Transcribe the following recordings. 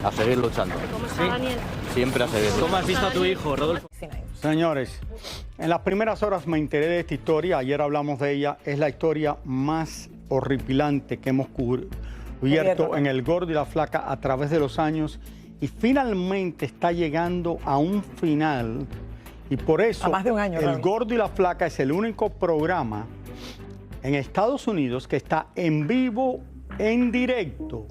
A seguir luchando. ¿Cómo está Daniel? Siempre a seguir. ¿Cómo has visto a tu hijo, Rodolfo? Señores, en las primeras horas me enteré de esta historia, ayer hablamos de ella, es la historia más horripilante que hemos cubierto en El Gordo y la Flaca a través de los años y finalmente está llegando a un final y por eso a más de un año, El Gordo y la Flaca es el único programa en Estados Unidos que está en vivo, en directo,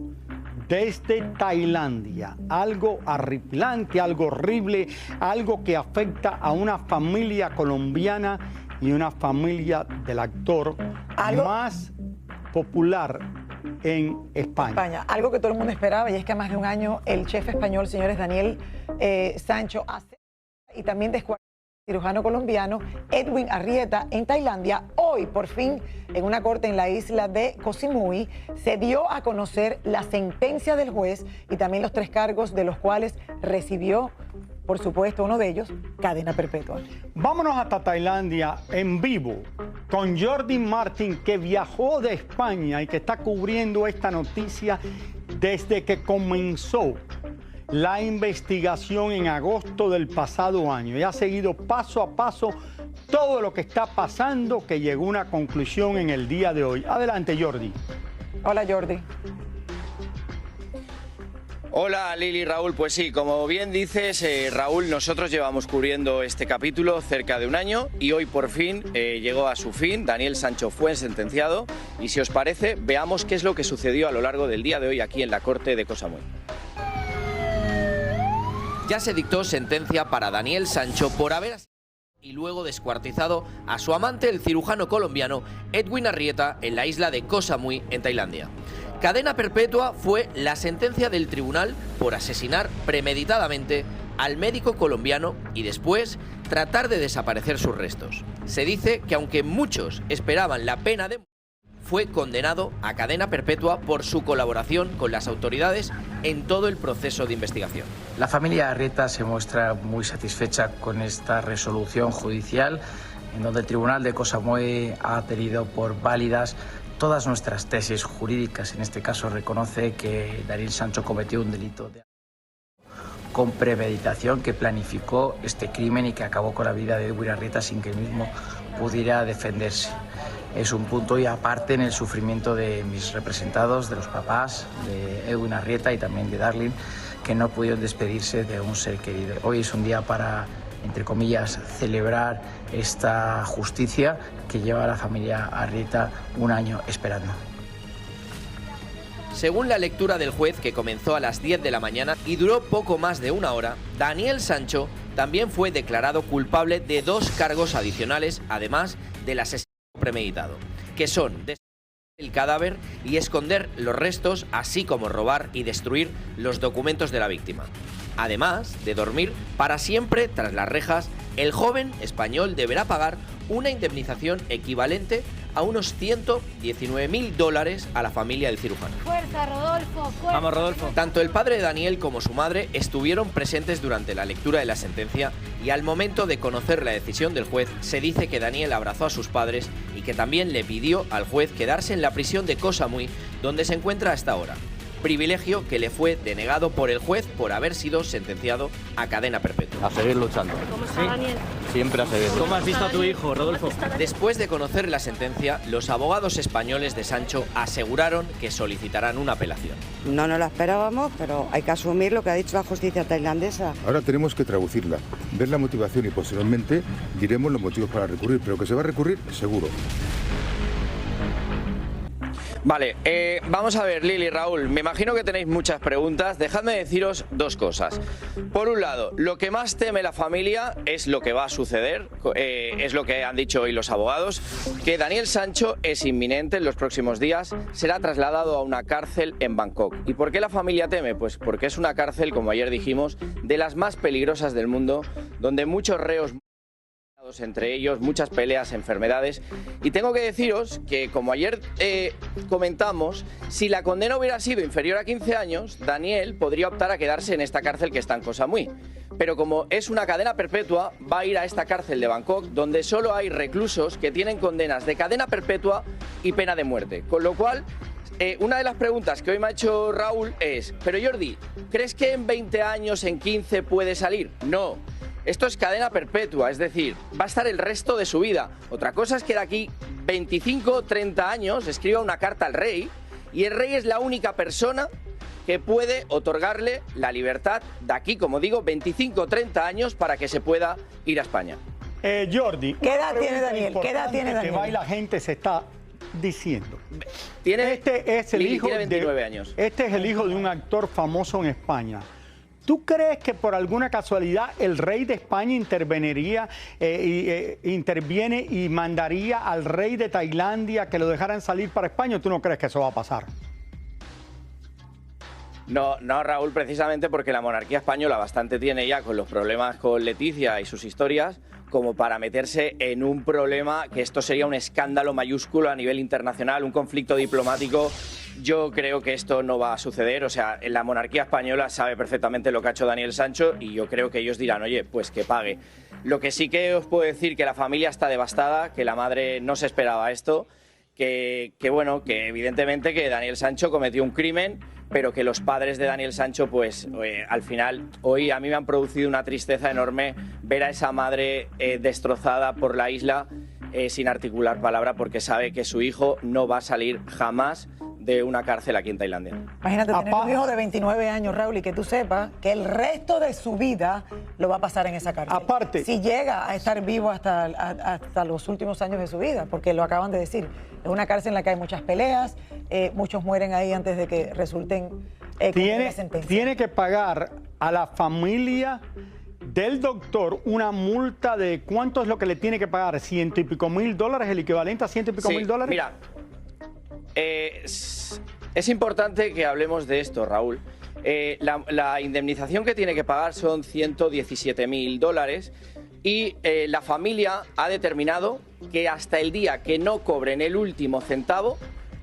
desde Tailandia. Algo horripilante, algo horrible, algo que afecta a una familia colombiana y una familia del actor más popular en España. Algo que todo el mundo esperaba, y es que a más de un año el chef español, señores, Daniel Sancho, y también descuartizado cirujano colombiano Edwin Arrieta en Tailandia. Hoy, por fin, en una corte en la isla de Koh Samui, se dio a conocer la sentencia del juez y también los 3 cargos de los cuales recibió, por supuesto, uno de ellos, cadena perpetua. Vámonos hasta Tailandia en vivo con Jordi Martín, que viajó de España y que está cubriendo esta noticia desde que comenzó la investigación en agosto del pasado año y ha seguido paso a paso todo lo que está pasando, que llegó a una conclusión en el día de hoy. Adelante, Jordi. Hola, Jordi. Hola Lili, Raúl, pues sí, como bien dices, Raúl, nosotros llevamos cubriendo este capítulo cerca de un año y hoy por fin llegó a su fin. Daniel Sancho fue sentenciado y si os parece, veamos qué es lo que sucedió a lo largo del día de hoy aquí en la corte de Koh Samui. Ya se dictó sentencia para Daniel Sancho por haber y luego descuartizado a su amante, el cirujano colombiano Edwin Arrieta, en la isla de Koh Samui, en Tailandia. Cadena perpetua fue la sentencia del tribunal por asesinar premeditadamente al médico colombiano y después tratar de desaparecer sus restos. Se dice que aunque muchos esperaban la pena de muerte, fue condenado a cadena perpetua por su colaboración con las autoridades en todo el proceso de investigación. La familia Arrieta se muestra muy satisfecha con esta resolución judicial, en donde el Tribunal de Koh Samui ha tenido por válidas todas nuestras tesis jurídicas. En este caso reconoce que Daniel Sancho cometió un delito con premeditación, que planificó este crimen y que acabó con la vida de Edwin Arrieta sin que él mismo pudiera defenderse. Es un punto y aparte en el sufrimiento de mis representados, de los papás, de Edwin Arrieta y también de Darlene, que no pudieron despedirse de un ser querido. Hoy es un día para, entre comillas, celebrar esta justicia que lleva a la familia Arrieta un año esperando. Según la lectura del juez, que comenzó a las 10 de la mañana y duró poco más de una hora, Daniel Sancho también fue declarado culpable de 2 cargos adicionales, además del asesinato premeditado, que son destruir el cadáver y esconder los restos, así como robar y destruir los documentos de la víctima. Además de dormir para siempre tras las rejas, el joven español deberá pagar una indemnización equivalente a unos $119.000 a la familia del cirujano. ¡Fuerza, Rodolfo! ¡Fuerza! Vamos, Rodolfo. Tanto el padre de Daniel como su madre estuvieron presentes durante la lectura de la sentencia y al momento de conocer la decisión del juez se dice que Daniel abrazó a sus padres y que también le pidió al juez quedarse en la prisión de Koh Samui, donde se encuentra hasta ahora. Privilegio que le fue denegado por el juez por haber sido sentenciado a cadena perpetua. A seguir luchando. ¿Cómo está Daniel? Siempre a seguir. ¿Cómo has visto a tu hijo, Rodolfo? Después de conocer la sentencia, los abogados españoles de Sancho aseguraron que solicitarán una apelación. No nos la esperábamos, pero hay que asumir lo que ha dicho la justicia tailandesa. Ahora tenemos que traducirla, ver la motivación y posteriormente diremos los motivos para recurrir, pero que se va a recurrir seguro. Vale, vamos a ver, Lili, Raúl, me imagino que tenéis muchas preguntas. Dejadme deciros 2 cosas. Por un lado, lo que más teme la familia es lo que va a suceder, es lo que han dicho hoy los abogados, que Daniel Sancho es inminente en los próximos días, será trasladado a una cárcel en Bangkok. ¿Y por qué la familia teme? Pues porque es una cárcel, como ayer dijimos, de las más peligrosas del mundo, donde muchos reos, entre ellos muchas peleas, enfermedades, y tengo que deciros que, como ayer comentamos, si la condena hubiera sido inferior a 15 años, Daniel podría optar a quedarse en esta cárcel que está en Koh Samui, pero como es una cadena perpetua, va a ir a esta cárcel de Bangkok, donde solo hay reclusos que tienen condenas de cadena perpetua y pena de muerte, con lo cual una de las preguntas que hoy me ha hecho Raúl es, pero Jordi, ¿crees que en 20 años, en 15 puede salir? No. Esto es cadena perpetua, es decir, va a estar el resto de su vida. Otra cosa es que de aquí 25, 30 años escriba una carta al rey y el rey es la única persona que puede otorgarle la libertad de aquí, como digo, 25 o 30 años para que se pueda ir a España. Jordi, ¿qué edad tiene Daniel? ¿Qué edad tiene Daniel? Que va y la gente se está diciendo. Tiene, Este es el Lili, hijo tiene 29 años. Este es el hijo de un actor famoso en España. ¿Tú crees que por alguna casualidad el rey de España interviene y mandaría al rey de Tailandia que lo dejaran salir para España? ¿O tú no crees que eso va a pasar? No, Raúl, precisamente porque la monarquía española bastante tiene ya con los problemas con Leticia y sus historias como para meterse en un problema que esto sería un escándalo mayúsculo a nivel internacional, un conflicto diplomático. Yo creo que esto no va a suceder, o sea, la monarquía española sabe perfectamente lo que ha hecho Daniel Sancho y yo creo que ellos dirán, oye, pues que pague. Lo que sí que os puedo decir que la familia está devastada, que la madre no se esperaba esto, que bueno, que evidentemente que Daniel Sancho cometió un crimen, pero que los padres de Daniel Sancho, pues al final, hoy a mí me han producido una tristeza enorme ver a esa madre destrozada por la isla sin articular palabra porque sabe que su hijo no va a salir jamás de una cárcel aquí en Tailandia. Imagínate tener un hijo de 29 años, Raúl, y que tú sepas que el resto de su vida lo va a pasar en esa cárcel. Aparte, si llega a estar vivo hasta los últimos años de su vida, porque lo acaban de decir. Es una cárcel en la que hay muchas peleas, muchos mueren ahí antes de que resulten la sentencia. Tiene que pagar a la familia del doctor una multa de ¿cuánto es lo que le tiene que pagar? $100 y pico mil, el equivalente a $100 y pico mil. Mira, es importante que hablemos de esto, Raúl. La indemnización que tiene que pagar son $117.000 y la familia ha determinado que hasta el día que no cobren el último centavo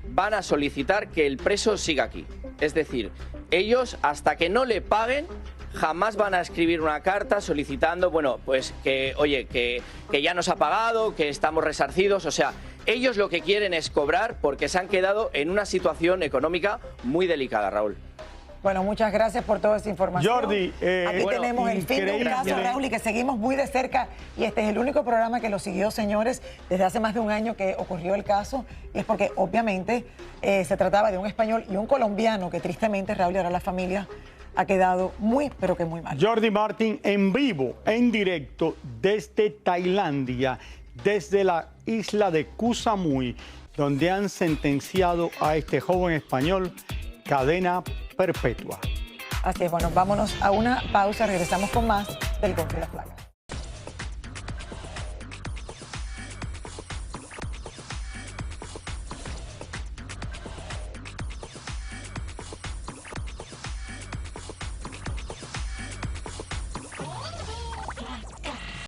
van a solicitar que el preso siga aquí. Es decir, ellos hasta que no le paguen jamás van a escribir una carta solicitando, bueno, pues que, oye, que ya nos ha pagado, que estamos resarcidos, o sea, ellos lo que quieren es cobrar porque se han quedado en una situación económica muy delicada, Raúl. Bueno, muchas gracias por toda esa información. Jordi, aquí tenemos el fin de un caso, Raúl, y que seguimos muy de cerca. Y este es el único programa que lo siguió, señores, desde hace más de un año que ocurrió el caso. Y es porque, obviamente, se trataba de un español y un colombiano que, tristemente, Raúl, y ahora la familia ha quedado muy, pero que muy mal. Jordi Martin, en vivo, en directo, desde Tailandia, desde la isla de Koh Samui, donde han sentenciado a este joven español cadena perpetua. Así es, bueno, vámonos a una pausa, regresamos con más del Golpe de las Plagas.